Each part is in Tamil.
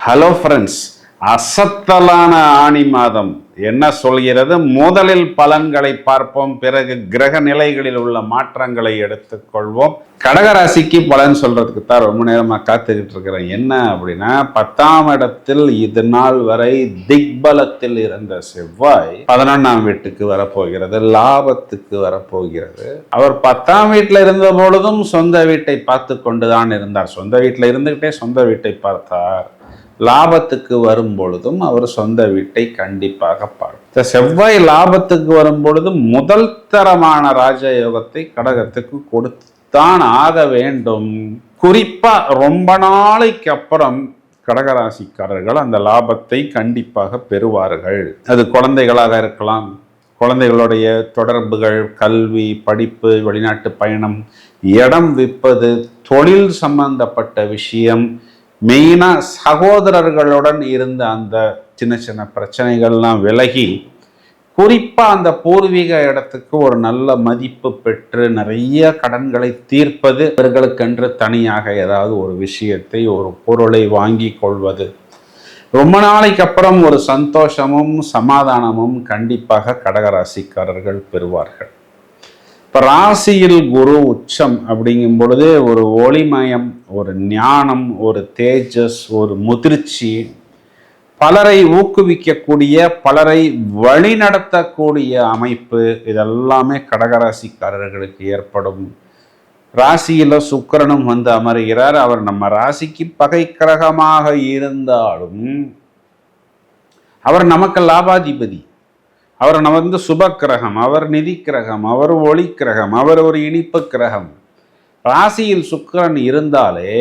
ஹலோ ஃப்ரெண்ட்ஸ், அசத்தலான ஆணி மாதம் என்ன சொல்கிறது? முதலில் பலன்களை பார்ப்போம், பிறகு கிரக நிலைகளில் உள்ள மாற்றங்களை எடுத்துக்கொள்வோம். கடகராசிக்கு பலன் சொல்றதுக்கு தான் ரொம்ப நேரமா காத்துக்கிட்டு இருக்கிறேன். என்ன அப்படின்னா, 10ஆம் இடத்தில் இது நாள் வரை திக்பலத்தில் இருந்த செவ்வாய் 11ஆம் வீட்டுக்கு வரப்போகிறது, லாபத்துக்கு வரப்போகிறது. அவர் 10ஆம் வீட்டில் இருந்த பொழுதும் சொந்த வீட்டை பார்த்து கொண்டுதான் இருந்தார். சொந்த வீட்டில் இருந்துகிட்டே சொந்த வீட்டை பார்த்தார். லாபத்துக்கு வரும் பொழுதும் அவர் சொந்த வீட்டை கண்டிப்பாக பார்ப்பார். செவ்வாய் லாபத்துக்கு வரும் பொழுது முதல் தரமான ராஜயோகத்தை கடகத்துக்கு கொடுத்தான் ஆக வேண்டும். குறிப்பா ரொம்ப நாளைக்கு அப்புறம் கடகராசிக்காரர்கள் அந்த லாபத்தை கண்டிப்பாக பெறுவார்கள். அது குழந்தைகளாக இருக்கலாம், குழந்தைகளுடைய தொடர்புகள், கல்வி, படிப்பு, வெளிநாட்டு பயணம், இடம் விற்பது, தொழில் சம்பந்தப்பட்ட விஷயம், மெயினாக சகோதரர்களுடன் இருந்த அந்த சின்ன சின்ன பிரச்சனைகள்லாம் விலகி குறிப்பாக அந்த பூர்வீக இடத்துக்கு ஒரு நல்ல மதிப்பு பெற்று நிறைய கடன்களை தீர்ப்பது, இவர்களுக்கென்று தனியாக ஏதாவது ஒரு விஷயத்தை, ஒரு பொருளை வாங்கி கொள்வது, ரொம்ப நாளைக்கு அப்புறம் ஒரு சந்தோஷமும் சமாதானமும் கண்டிப்பாக கடகராசிக்காரர்கள் பெறுவார்கள். இப்போ ராசியில் குரு உச்சம் அப்படிங்கும் பொழுது ஒரு ஒளிமயம், ஒரு ஞானம், ஒரு தேஜஸ், ஒரு முதிர்ச்சி, பலரை ஊக்குவிக்கக்கூடிய, பலரை வழிநடத்தக்கூடிய அமைப்பு, இதெல்லாமே கடகராசிக்காரர்களுக்கு ஏற்படும். ராசியில சுக்கிரனும் வந்து அமர்கிறார். அவர் நம்ம ராசிக்கு பகை கிரகமாக இருந்தாலும் அவர் நமக்கு லாபாதிபதி. அவர் வந்து சுப கிரகம், அவர் நிதி கிரகம், அவர் ஒளி கிரகம், அவர் ஒரு இனிப்பு கிரகம். ராசியில் சுக்கிரன் இருந்தாலே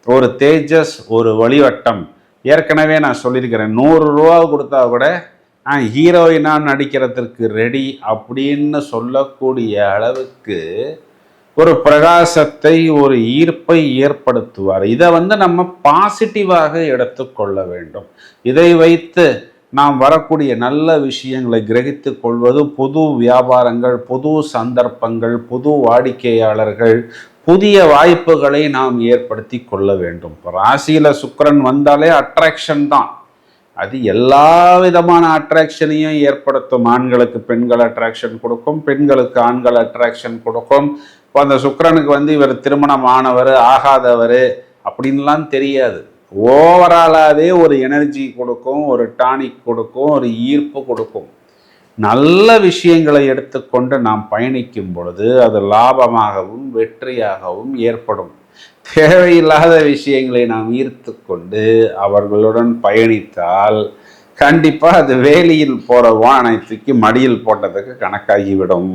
ஒரு தேஜஸ், ஒரு வழிவட்டம். ஏற்கனவே நான் சொல்லியிருக்கிறேன், 100 ரூபா கொடுத்தா கூட ஹீரோயினா நடிக்கிறதுக்கு ரெடி அப்படின்னு சொல்லக்கூடிய அளவுக்கு ஒரு பிரகாசத்தை, ஒரு ஈர்ப்பை ஏற்படுத்துவார். இதை வந்து நம்ம பாசிட்டிவாக எடுத்துக்கொள்ள வேண்டும். இதை வைத்து நாம் வரக்கூடிய நல்ல விஷயங்களை கிரகித்து கொள்வது, புது வியாபாரங்கள், புது சந்தர்ப்பங்கள், புது வாடிக்கையாளர்கள், புதிய வாய்ப்புகளை நாம் ஏற்படுத்தி கொள்ள வேண்டும். இப்போ ராசியில் சுக்கிரன் வந்தாலே அட்ராக்ஷன் தான். அது எல்லா விதமான அட்ராக்ஷனையும் ஏற்படுத்தும். ஆண்களுக்கு பெண்கள் அட்ராக்ஷன் கொடுக்கும், பெண்களுக்கு ஆண்கள் அட்ராக்ஷன் கொடுக்கும். இப்போ அந்த சுக்கிரனுக்கு வந்து இவர் திருமணம் ஆனவர் ஆகாதவர் அப்படின்லாம் தெரியாது. ஓவராலாகவே ஒரு எனர்ஜி கொடுக்கும், ஒரு டானிக் கொடுக்கும், ஒரு ஈர்ப்பு கொடுக்கும். நல்ல விஷயங்களை எடுத்துக்கொண்டு நாம் பயணிக்கும் பொழுது அது லாபமாகவும் வெற்றியாகவும் ஏற்படும். தேவையில்லாத விஷயங்களை நாம் ஈர்த்து கொண்டு அவர்களுடன் பயணித்தால் கண்டிப்பாக அது வேலியில் போகிற வானத்துக்கு மடியில் போட்டதுக்கு கணக்காகிவிடும்.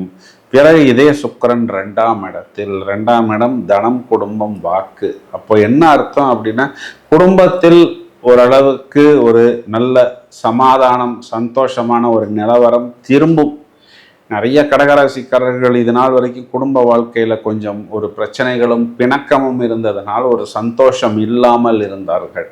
பிறகு இதே சுக்கிரன் 2ஆம் இடத்தில், 2ஆம் இடம் தனம், குடும்பம், வாக்கு. அப்போ என்ன அர்த்தம் அப்படின்னா, குடும்பத்தில் ஓரளவுக்கு ஒரு நல்ல சமாதானம், சந்தோஷமான ஒரு நிலவரம் திரும்பும். நிறைய கடகராசிக்காரர்கள் இது நாள் வரைக்கும் குடும்ப வாழ்க்கையில் கொஞ்சம் ஒரு பிரச்சனைகளும் பிணக்கமும் இருந்ததனால் ஒரு சந்தோஷம் இல்லாமல் இருந்தார்கள்.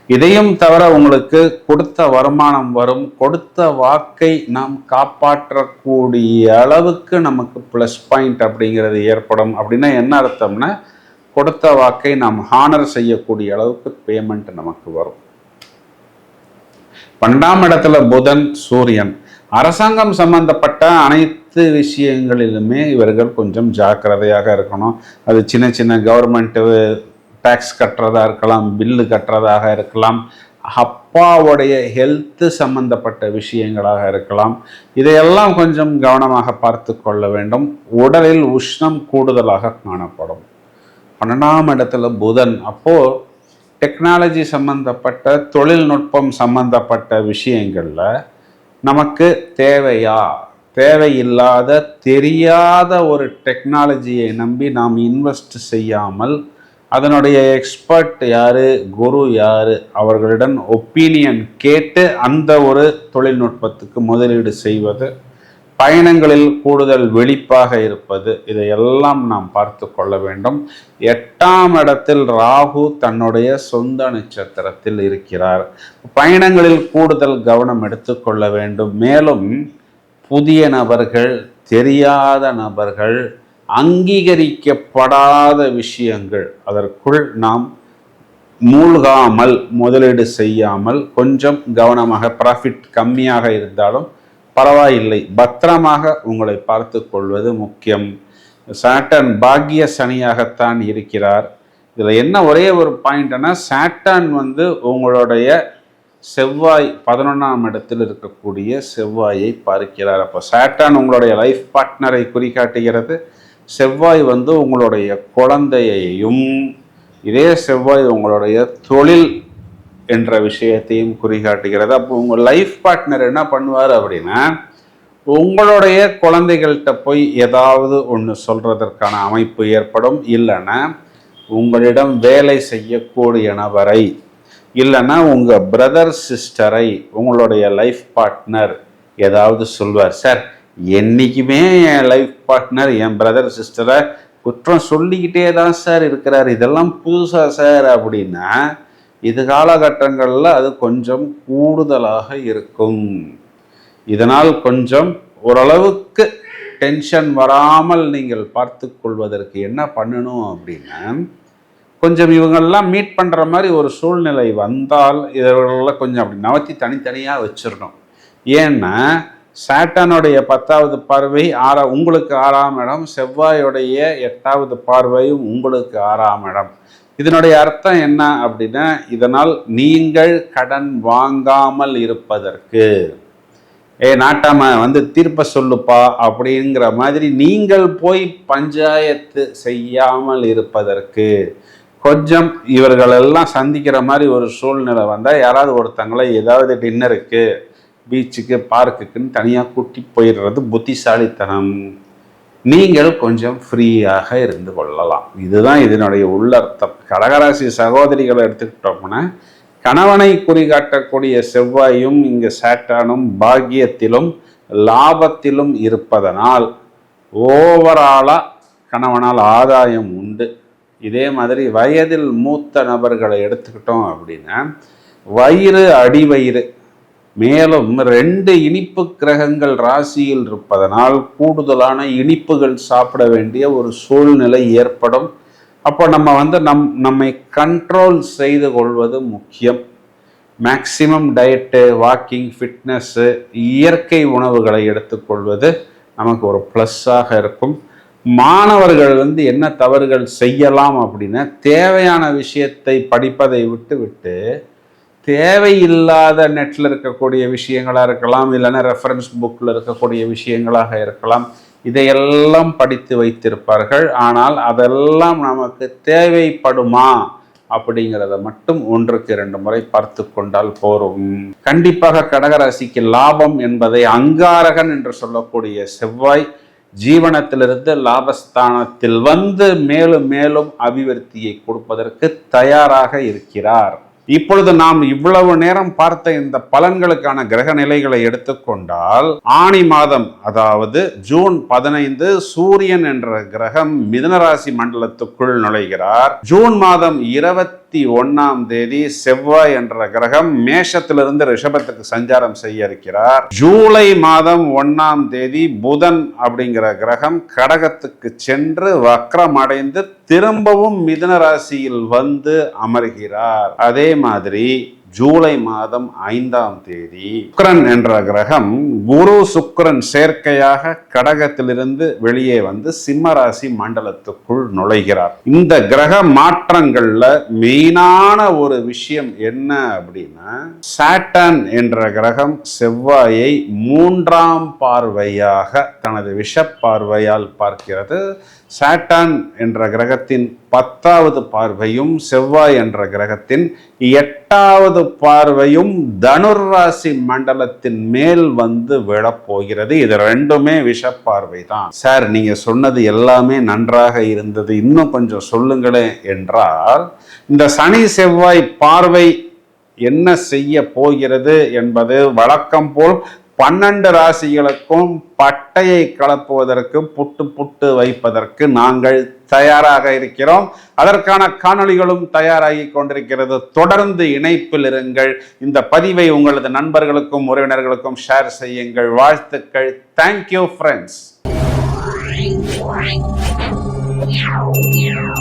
இதையும் தவிர உங்களுக்கு கொடுத்த வருமானம் வரும், கொடுத்த வாக்கை நாம் காப்பாற்றக்கூடிய அளவுக்கு நமக்கு ப்ளஸ் பாயிண்ட் அப்படிங்கிறது ஏற்படும். அப்படின்னா என்ன அர்த்தம்னா, கொடுத்த வாக்கை நாம் ஹானர் செய்யக்கூடிய அளவுக்கு பேமெண்ட் நமக்கு வரும். 12ஆம் இடத்துல புதன், சூரியன். அரசாங்கம் சம்பந்தப்பட்ட அனைத்து விஷயங்களிலுமே இவர்கள் கொஞ்சம் ஜாக்கிரதையாக இருக்கணும். அது சின்ன சின்ன கவர்மெண்ட் டேக்ஸ் கட்டுறதா இருக்கலாம், பில்லு கட்டுறதாக இருக்கலாம், அப்பாவுடைய ஹெல்த்து சம்பந்தப்பட்ட விஷயங்களாக இருக்கலாம். இதையெல்லாம் கொஞ்சம் கவனமாக பார்த்து கொள்ள வேண்டும். உடலில் உஷ்ணம் கூடுதலாக காணப்படும். 12ஆம் இடத்துல புதன். அப்போது டெக்னாலஜி சம்பந்தப்பட்ட, தொழில்நுட்பம் சம்பந்தப்பட்ட விஷயங்களில் நமக்கு தேவையில்லாத, தெரியாத ஒரு டெக்னாலஜியை நம்பி நாம் இன்வெஸ்ட் செய்யாமல், அதனுடைய எக்ஸ்பர்ட் யாரு, குரு யாரு, அவர்களிடம் ஒப்பீனியன் கேட்டு அந்த ஒரு தொழில்நுட்பத்துக்கு முதலீடு செய்வது, பயணங்களில் கூடுதல் வெளிப்பாக இருப்பது, இதையெல்லாம் நாம் பார்த்து கொள்ள வேண்டும். 8ஆம் இடத்தில் ராகு தன்னுடைய சொந்த நட்சத்திரத்தில் இருக்கிறார். பயணங்களில் கூடுதல் கவனம் எடுத்துக்கொள்ள வேண்டும். மேலும் புதிய நபர்கள், தெரியாத நபர்கள், அங்கீகரிக்கப்படாத விஷயங்கள், அதற்குள் நாம் மூழ்காமல் முதலீடு செய்யாமல் கொஞ்சம் கவனமாக, ப்ராஃபிட் கம்மியாக இருந்தாலும் பரவாயில்லை, பத்திரமாக உங்களை பார்த்து கொள்வது முக்கியம். சாட்டர்ன் பாக்கிய சனியாகத்தான் இருக்கிறார். இதில் என்ன ஒரே ஒரு பாயிண்ட்னா, சாட்டர்ன் உங்களுடைய செவ்வாய் 11ஆம் இடத்தில் இருக்கக்கூடிய செவ்வாயை பார்க்கிறார். அப்போ சாட்டர்ன் உங்களுடைய லைஃப் பார்ட்னரை குறிகாட்டுகிறது. செவ்வாய் உங்களுடைய குழந்தையையும், இதே செவ்வாய் உங்களுடைய தொழில் என்ற விஷயத்தையும் குறிகாட்டுகிறது. அப்போ உங்கள் லைஃப் பார்ட்னர் என்ன பண்ணுவார் அப்படின்னா, உங்களுடைய குழந்தைகள்கிட்ட போய் ஏதாவது ஒன்று சொல்கிறதற்கான அமைப்பு ஏற்படும். இல்லைன்னா உங்களிடம் வேலை செய்யக்கூடிய நபரை, இல்லைன்னா உங்கள் பிரதர் சிஸ்டரை உங்களுடைய லைஃப் பார்ட்னர் ஏதாவது சொல்வார். சார், என்றைக்குமே என் லைஃப் பார்ட்னர் என் பிரதர் சிஸ்டரை குற்றம் சொல்லிக்கிட்டே தான் சார் இருக்கிறார், இதெல்லாம் புதுசாக சார் அப்படின்னா, இது காலகட்டங்களில் அது கொஞ்சம் கூடுதலாக இருக்கும். இதனால் கொஞ்சம் ஓரளவுக்கு டென்ஷன் வராமல் நீங்கள் பார்த்து கொள்வதற்கு என்ன பண்ணணும் அப்படின்னா, கொஞ்சம் இவங்கெல்லாம் மீட் பண்ணுற மாதிரி ஒரு சூழ்நிலை வந்தால் இவர்களெல்லாம் கொஞ்சம் அப்படி நவத்தி தனித்தனியாக வச்சிடணும். ஏன்னா சாட்டனுடைய 10வது பார்வை உங்களுக்கு 6ஆம் இடம், செவ்வாயுடைய 8வது பார்வையும் உங்களுக்கு 6ஆம் இடம். இதனுடைய அர்த்தம் என்ன அப்படின்னா, இதனால் நீங்கள் கடன் வாங்காமல் இருப்பதற்கு, நாட்டாம தீர்ப்ப சொல்லுப்பா அப்படிங்கிற மாதிரி நீங்கள் போய் பஞ்சாயத்து செய்யாமல் இருப்பதற்கு, கொஞ்சம் இவர்களெல்லாம் சந்திக்கிற மாதிரி ஒரு சூழ்நிலை வந்தால் யாராவது ஒருத்தங்களை ஏதாவது டின்னருக்கு, பீச்சுக்கு, பார்க்குக்குன்னு தனியாக கூட்டி போயிடுறது புத்திசாலித்தனம். நீங்கள் கொஞ்சம் ஃப்ரீயாக இருந்து கொள்ளலாம். இதுதான் இதனுடைய உள்ளர்த்தம். கடகராசி சகோதரிகளை எடுத்துக்கிட்டோம்னா, கணவனை குறிகாட்டக்கூடிய செவ்வாயும் இங்கு சாட்டனும் பாக்கியத்திலும் லாபத்திலும் இருப்பதனால் ஓவராலாக கணவனால் ஆதாயம் உண்டு. இதே மாதிரி வயதில் மூத்த நபர்களை எடுத்துக்கிட்டோம் அப்படின்னா, வயிறு அடிவயிறு மேலும் 2 இனிப்பு கிரகங்கள் ராசியில் இருப்பதனால் கூடுதலான இனிப்புகள் சாப்பிட வேண்டிய ஒரு சூழ்நிலை ஏற்படும். அப்போ நம்ம நம்மை கண்ட்ரோல் செய்து கொள்வது முக்கியம். மேக்சிமம் டயட்டு, வாக்கிங், ஃபிட்னஸ்ஸு, இயற்கை உணவுகளை எடுத்துக்கொள்வது நமக்கு ஒரு ப்ளஸ்ஸாக இருக்கும். மாணவர்கள் என்ன தவறுகள் செய்யலாம் அப்படின்னா, தேவையான விஷயத்தை படிப்பதை விட்டு தேவையில்லாத நெட்டில் இருக்கக்கூடிய விஷயங்களாக இருக்கலாம், இல்லைன்னா ரெஃபரன்ஸ் புக்கில் இருக்கக்கூடிய விஷயங்களாக இருக்கலாம், இதையெல்லாம் படித்து வைத்திருப்பார்கள். ஆனால் அதெல்லாம் நமக்கு தேவைப்படுமா அப்படிங்கிறத மட்டும் 1க்கு 2 முறை பார்த்து கொண்டால் போரும். கண்டிப்பாக கடகராசிக்கு லாபம் என்பதை அங்காரகன் என்று சொல்லக்கூடிய செவ்வாய் ஜீவனத்திலிருந்து லாபஸ்தானத்தில் மேலும் மேலும் அபிவிருத்தியை கொடுப்பதற்கு தயாராக இருக்கிறார். இப்பொழுது நாம் இவ்வளவு நேரம் பார்த்த இந்த பலன்களுக்கான கிரக நிலைகளை எடுத்துக்கொண்டால், ஆனி மாதம் அதாவது ஜூன் 15 சூரியன் என்ற கிரகம் மிதுனராசி மண்டலத்துக்குள் நுழைகிறார். ஜூன் மாதம் 21ஆம் தேதி செவ்வாய் என்ற கிரகம் மேஷத்திலிருந்து ரிஷபத்துக்கு சஞ்சாரம் செய்ய இருக்கிறார். ஜூலை மாதம் 1ஆம் தேதி புதன் அப்படிங்கிற கிரகம் கடகத்துக்கு சென்று வக்ரம் அடைந்து திரும்பவும் மிதுன ராசியில் அமர்கிறார். அதே மாதிரி ஜூலை மாதம் 5ஆம் தேதி சுக்கிரன் என்ற கிரகம் குரு சுக்கிரன் சேர்க்கையாக கடகத்திலிருந்து வெளியே சிம்ம ராசி மண்டலத்துக்குள் நுழைகிறார். இந்த கிரக மாற்றங்கள்ல மெயினான ஒரு விஷயம் என்ன அப்படின்னா, சாட்டர்ன் என்ற கிரகம் செவ்வாயை 3ஆம் பார்வையாக தனது விஷ பார்வையால் பார்க்கிறது. சாட்டர்ன் என்ற கிரகத்தின் 10வது பார்வையும் செவ்வாய் என்ற கிரகத்தின் 8வது பார்வையும் தனுர் ராசி மண்டலத்தின் மேல் விழப்போகிறது. இது 2மே விஷ பார்வை தான். சார், நீங்க சொன்னது எல்லாமே நன்றாக இருந்தது, இன்னும் கொஞ்சம் சொல்லுங்களேன் என்றால், இந்த சனி செவ்வாய் பார்வை என்ன செய்ய போகிறது என்பது வழக்கம் போல் 12 ராசிகளுக்கும் பட்டையை கலப்புவதற்கு, புட்டு வைப்பதற்கு நாங்கள் தயாராக இருக்கிறோம். அதற்கான காணொளிகளும் தயாராகி கொண்டிருக்கிறது. தொடர்ந்து இணைப்பில் இருங்கள். இந்த பதிவை உங்களது நண்பர்களுக்கும் உறவினர்களுக்கும் ஷேர் செய்யுங்கள். வாழ்த்துக்கள். Thank you friends.